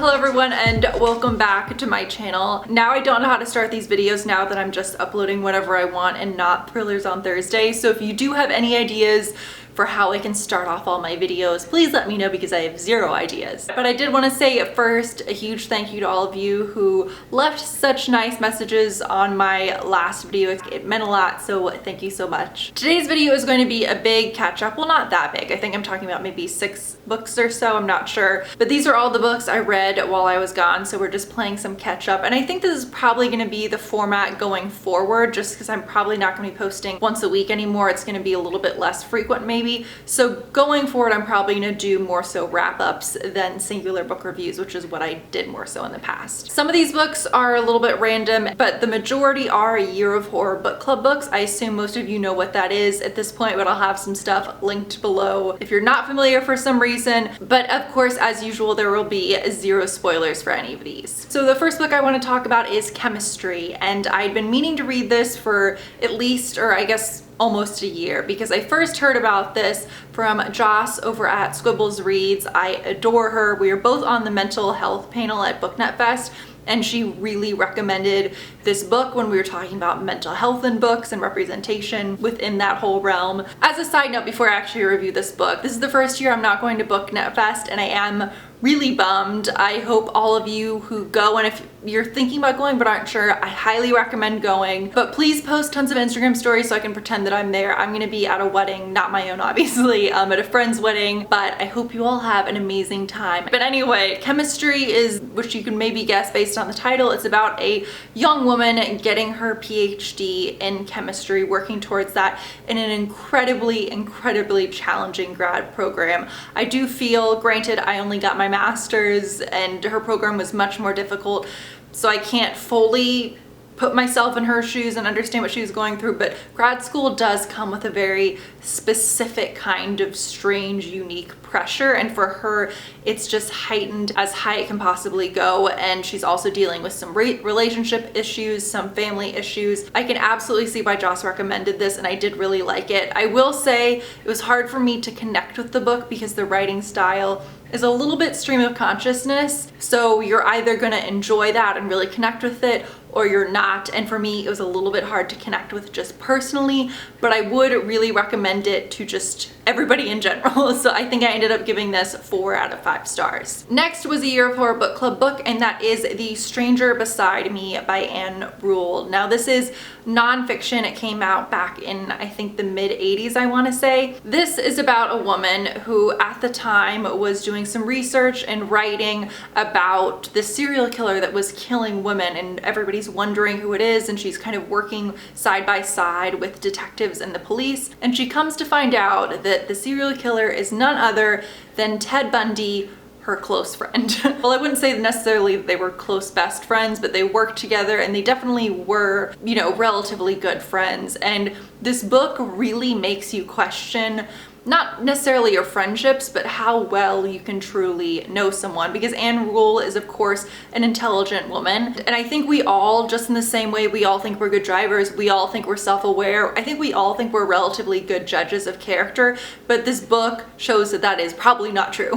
Hello everyone and welcome back to my channel. Now I don't know how to start these videos now that I'm just uploading whatever I want and not thrillers on Thursday. So if you do have any ideas for how I can start off all my videos, please let me know because I have zero ideas. But I did want to say at first a huge thank you to all of you who left such nice messages on my last video. It meant a lot, so thank you so much. Today's video is going to be a big catch up. Well, not that big. I think I'm talking about maybe 6 books or so, I'm not sure. But these are all the books I read while I was gone, so we're just playing some catch up. And I think this is probably going to be the format going forward, just because I'm probably not going to be posting once a week anymore. It's going to be a little bit less frequent maybe. So going forward, I'm probably going to do more so wrap-ups than singular book reviews, which is what I did more so in the past. Some of these books are a little bit random, but the majority are Year of Horror book club books. I assume most of you know what that is at this point, but I'll have some stuff linked below if you're not familiar for some reason. But of course, as usual, there will be zero spoilers for any of these. So the first book I want to talk about is Chemistry, and I'd been meaning to read this for at least, or I guess almost a year, because I first heard about this from Joss over at Squibbles Reads. I adore her. We were both on the mental health panel at BookNet Fest, and she really recommended this book when we were talking about mental health in books and representation within that whole realm. As a side note, before I actually review this book, this is the first year I'm not going to BookNet Fest, and I am really bummed. I hope all of you who go, and if you're thinking about going but aren't sure, I highly recommend going. But please post tons of Instagram stories so I can pretend that I'm there. I'm gonna be at a wedding, not my own obviously, at a friend's wedding, but I hope you all have an amazing time. But anyway, Chemistry is, which you can maybe guess based on the title, it's about a young woman getting her PhD in chemistry, working towards that in an incredibly challenging grad program. I do feel, granted, I only got my master's and her program was much more difficult, so I can't fully put myself in her shoes and understand what she was going through, but grad school does come with a very specific kind of strange, unique pressure, and for her it's just heightened as high it can possibly go. And she's also dealing with some relationship issues, some family issues. I can absolutely see why Joss recommended this, and I did really like it. I will say it was hard for me to connect with the book because the writing style is a little bit stream of consciousness, so you're either going to enjoy that and really connect with it, or you're not. And for me, it was a little bit hard to connect with just personally, but I would really recommend it to just everybody in general. So I think I ended up giving this 4 out of 5 stars. Next was a Year of Horror book club book, and that is The Stranger Beside Me by Anne Rule. Now this is nonfiction. It came out back in, I think, the mid-80s, I want to say. This is about a woman who at the time was doing some research and writing about the serial killer that was killing women, and everybody's wondering who it is, and she's kind of working side by side with detectives and the police, and she comes to find out that the serial killer is none other than Ted Bundy, her close friend. Well, I wouldn't say necessarily they were close best friends, but they worked together and they definitely were, you know, relatively good friends. And this book really makes you question not necessarily your friendships, but how well you can truly know someone, because Anne Rule is of course an intelligent woman, and I think we all, just in the same way we all think we're good drivers, we all think we're self-aware, I think we all think we're relatively good judges of character, but this book shows that that is probably not true.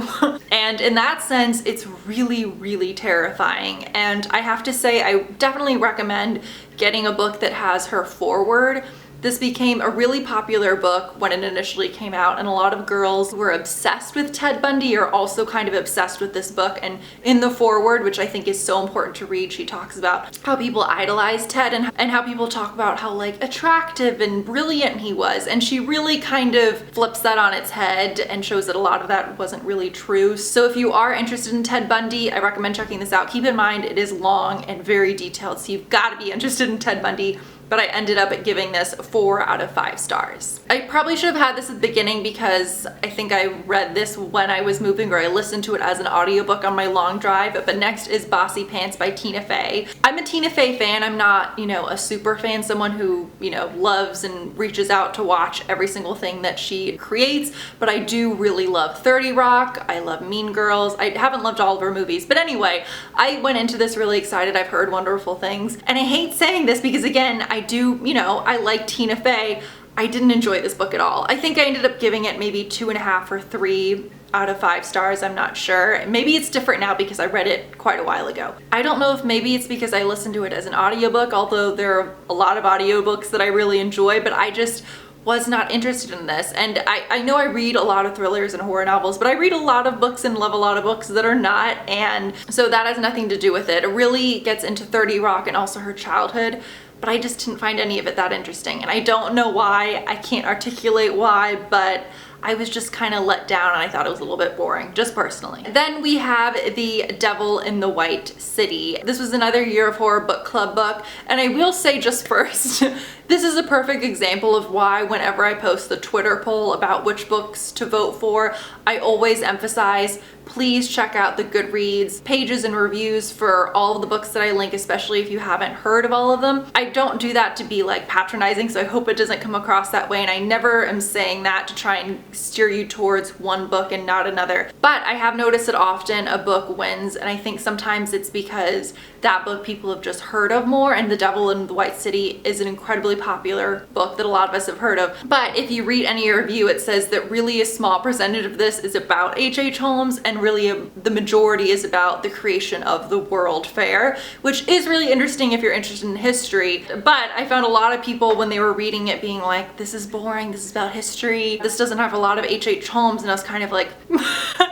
And in that sense, it's really terrifying. And I have to say, I definitely recommend getting a book that has her foreword. This became a really popular book when it initially came out, and a lot of girls who were obsessed with Ted Bundy are also kind of obsessed with this book. And in the foreword, which I think is so important to read, she talks about how people idolize Ted and how people talk about how like attractive and brilliant he was. And she really kind of flips that on its head and shows that a lot of that wasn't really true. So if you are interested in Ted Bundy, I recommend checking this out. Keep in mind, it is long and very detailed, so you've got to be interested in Ted Bundy. But I ended up giving this 4 out of 5 stars. I probably should have had this at the beginning because I think I read this when I was moving, or I listened to it as an audiobook on my long drive. But next is Bossypants by Tina Fey. I'm a Tina Fey fan. I'm not, you know, a super fan, someone who, you know, loves and reaches out to watch every single thing that she creates, but I do really love 30 Rock. I love Mean Girls. I haven't loved all of her movies, but anyway, I went into this really excited. I've heard wonderful things, and I hate saying this because again, I do, you know, I like Tina Fey. I didn't enjoy this book at all. I think I ended up giving it maybe 2.5 or 3 out of 5 stars. I'm not sure. Maybe it's different now because I read it quite a while ago. I don't know if maybe it's because I listened to it as an audiobook, although there are a lot of audiobooks that I really enjoy, but I just was not interested in this. And I know I read a lot of thrillers and horror novels, but I read a lot of books and love a lot of books that are not, and so that has nothing to do with it. It really gets into 30 Rock and also her childhood, but I just didn't find any of it that interesting, and I don't know why. I can't articulate why, but I was just kind of let down and I thought it was a little bit boring, just personally. Then we have The Devil in the White City. This was another Year of Horror book club book, and I will say just first, this is a perfect example of why whenever I post the Twitter poll about which books to vote for, I always emphasize, please check out the Goodreads pages and reviews for all of the books that I link, especially if you haven't heard of all of them. I don't do that to be like patronizing, so I hope it doesn't come across that way, and I never am saying that to try and steer you towards one book and not another. But I have noticed that often a book wins, and I think sometimes it's because that book people have just heard of more, and The Devil in the White City is an incredibly popular book that a lot of us have heard of. But if you read any review, it says that really a small percentage of this is about H.H. Holmes, and really the majority is about the creation of the World Fair, which is really interesting if you're interested in history. But I found a lot of people when they were reading it being like, this is boring, this is about history, this doesn't have a lot of H.H. Holmes, and I was kind of like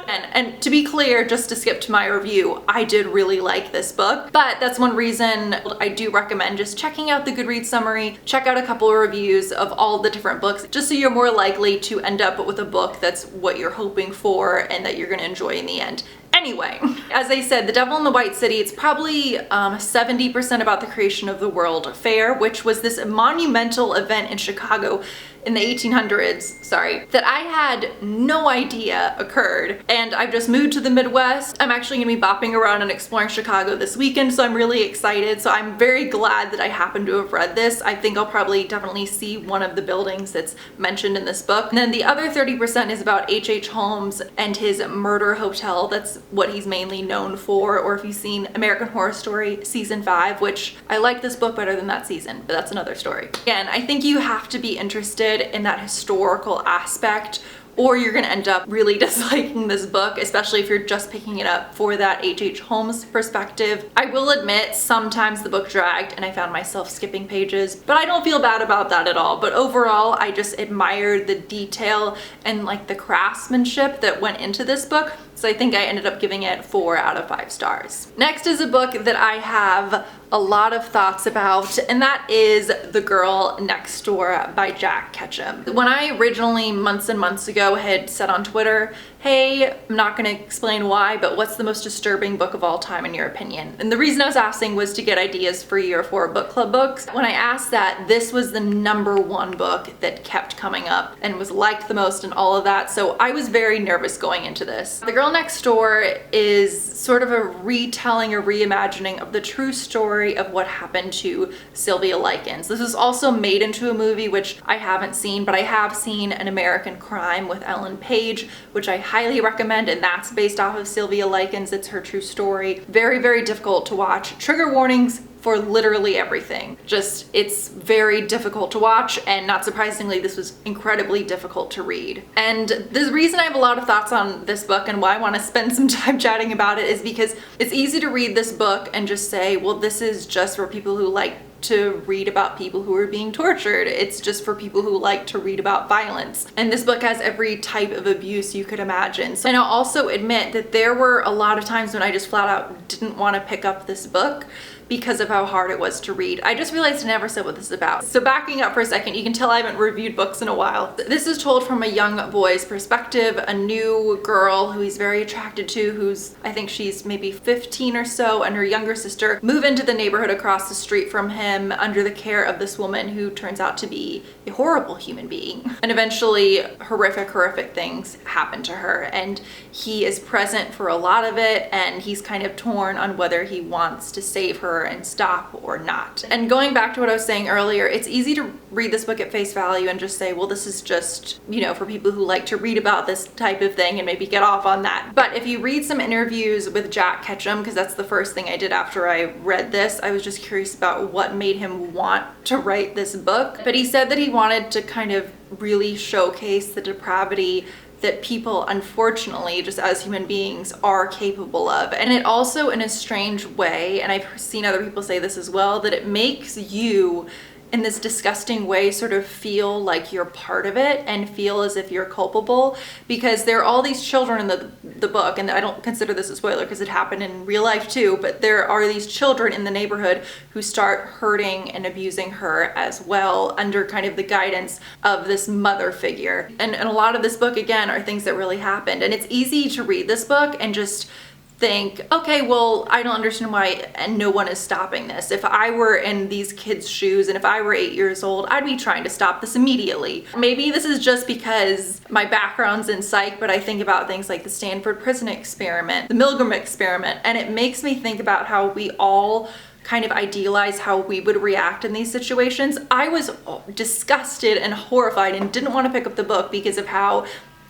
and to be clear, just to skip to my review, I did really like this book, but that's one reason I do recommend just checking out the Goodreads summary, check out a couple of reviews of all the different books, just so you're more likely to end up with a book that's what you're hoping for and that you're going to enjoy in the end. Anyway, as I said, The Devil in the White City, it's probably 70% about the creation of the World Fair, which was this monumental event in Chicago in the 1800s, that I had no idea occurred. And I've just moved to the Midwest. I'm actually gonna be bopping around and exploring Chicago this weekend, so I'm really excited. So I'm very glad that I happened to have read this. I think I'll probably definitely see one of the buildings that's mentioned in this book. And then the other 30% is about H.H. Holmes and his murder hotel. That's what he's mainly known for. Or if you've seen American Horror Story season 5, which I like this book better than that season, but that's another story. Again, I think you have to be interested in that historical aspect, or you're gonna end up really disliking this book, especially if you're just picking it up for that H.H. Holmes perspective. I will admit, sometimes the book dragged and I found myself skipping pages, but I don't feel bad about that at all. But overall, I just admired the detail and like the craftsmanship that went into this book. So I think I ended up giving it 4 out of 5 stars. Next is a book that I have a lot of thoughts about, and that is The Girl Next Door by Jack Ketchum. When I originally, months and months ago, had said on Twitter, hey, I'm not gonna explain why, but what's the most disturbing book of all time in your opinion? And the reason I was asking was to get ideas for Year 4 book club books. When I asked that, this was the #1 book that kept coming up and was liked the most and all of that, so I was very nervous going into this. The Girl Next Door is sort of a retelling, a reimagining of the true story of what happened to Sylvia Likens. This is also made into a movie, which I haven't seen, but I have seen An American Crime with Ellen Page, which I highly recommend, and that's based off of Sylvia Likens. It's her true story. Very, very difficult to watch. Trigger warnings for literally everything. Just, it's very difficult to watch, and not surprisingly, this was incredibly difficult to read. And the reason I have a lot of thoughts on this book and why I want to spend some time chatting about it is because it's easy to read this book and just say, well, this is just for people who like to read about people who are being tortured. It's just for people who like to read about violence. And this book has every type of abuse you could imagine. So, and I'll also admit that there were a lot of times when I just flat out didn't want to pick up this book because of how hard it was to read. I just realized I never said what this is about. So backing up for a second, you can tell I haven't reviewed books in a while. This is told from a young boy's perspective, a new girl who he's very attracted to, who's, I think she's maybe 15 or so, and her younger sister move into the neighborhood across the street from him under the care of this woman who turns out to be a horrible human being. And eventually horrific things happen to her, and he is present for a lot of it, and he's kind of torn on whether he wants to save her and stop or not. And going back to what I was saying earlier, it's easy to read this book at face value and just say, well, this is just, you know, for people who like to read about this type of thing and maybe get off on that. But if you read some interviews with Jack Ketchum, because that's the first thing I did after I read this, I was just curious about what made him want to write this book. But he said that he wanted to kind of really showcase the depravity that people, unfortunately, just as human beings, are capable of. And it also, in a strange way, and I've seen other people say this as well, that it makes you, in this disgusting way, sort of feel like you're part of it and feel as if you're culpable, because there are all these children in the book, and I don't consider this a spoiler because it happened in real life too, but there are these children in the neighborhood who start hurting and abusing her as well, under kind of the guidance of this mother figure. And a lot of this book, again, are things that really happened. And it's easy to read this book and just think, okay, well, I don't understand why and no one is stopping this. If I were in these kids' shoes and if I were 8 years old, I'd be trying to stop this immediately. Maybe this is just because my background's in psych, but I think about things like the Stanford prison experiment, the Milgram experiment, and it makes me think about how we all kind of idealize how we would react in these situations. I was disgusted and horrified and didn't want to pick up the book because of how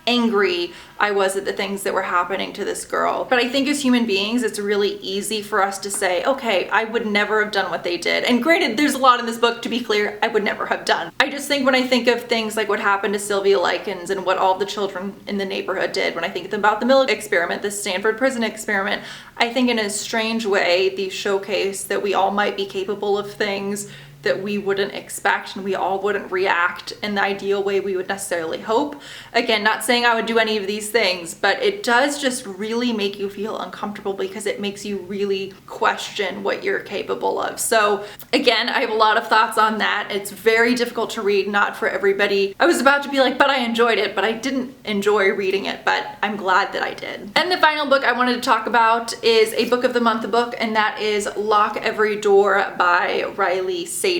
angry I was at the things that were happening to this girl. But I think as human beings, it's really easy for us to say, okay, I would never have done what they did. And granted, there's a lot in this book, to be clear, I would never have done. I just think when I think of things like what happened to Sylvia Likens and what all the children in the neighborhood did, when I think about the Milgram experiment, the Stanford prison experiment, I think in a strange way, these showcase that we all might be capable of things that we wouldn't expect, and we all wouldn't react in the ideal way we would necessarily hope. Again, not saying I would do any of these things, but it does just really make you feel uncomfortable because it makes you really question what you're capable of. So again, I have a lot of thoughts on that. It's very difficult to read, not for everybody. I was about to be like, but I enjoyed it, but I didn't enjoy reading it, but I'm glad that I did. And the final book I wanted to talk about is a book of the month book, and that is Lock Every Door by Riley Sager.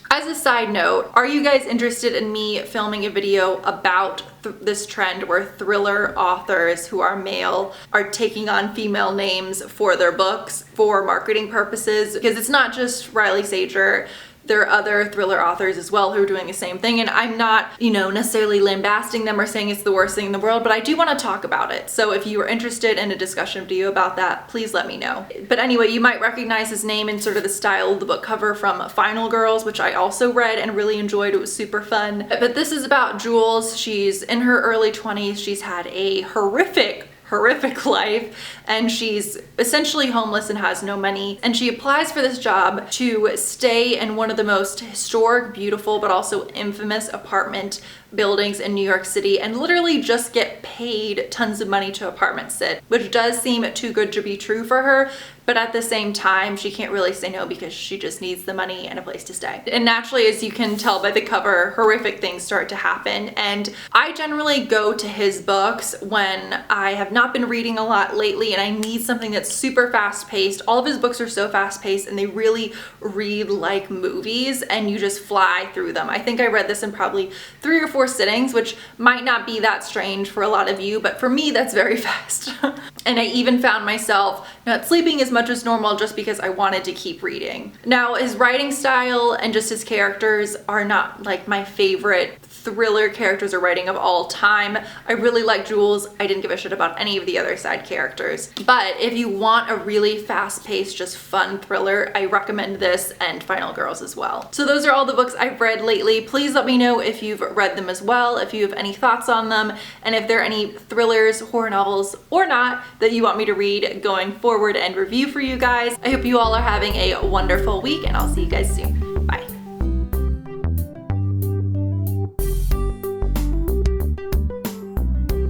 As a side note, are you guys interested in me filming a video about this trend where thriller authors who are male are taking on female names for their books for marketing purposes? Because it's not just Riley Sager. There are other thriller authors as well who are doing the same thing, and I'm not, necessarily lambasting them or saying it's the worst thing in the world, but I do want to talk about it. So if you are interested in a discussion video about that, please let me know. But anyway, you might recognize his name and sort of the style of the book cover from Final Girls, which I also read and really enjoyed. It was super fun. But this is about Jules. She's in her early 20s. She's had a horrific life, and she's essentially homeless and has no money, and she applies for this job to stay in one of the most historic, beautiful, but also infamous apartment buildings in New York City, and literally just get paid tons of money to apartment sit, which does seem too good to be true for her. But at the same time, she can't really say no because she just needs the money and a place to stay. And naturally, as you can tell by the cover, horrific things start to happen. And I generally go to his books when I have not been reading a lot lately and I need something that's super fast paced. All of his books are so fast paced and they really read like movies and you just fly through them. I think I read this in probably 3 or 4 sittings, which might not be that strange for a lot of you, but for me, that's very fast. And I even found myself not sleeping as much as normal just because I wanted to keep reading. Now, his writing style and just his characters are not like my favorite thriller characters or writing of all time. I really like Jules. I didn't give a shit about any of the other side characters. But if you want a really fast-paced, just fun thriller, I recommend this and Final Girls as well. So those are all the books I've read lately. Please let me know if you've read them as well, if you have any thoughts on them, and if there are any thrillers, horror novels, or not that you want me to read going forward and review for you guys. I hope you all are having a wonderful week, and I'll see you guys soon. Bye.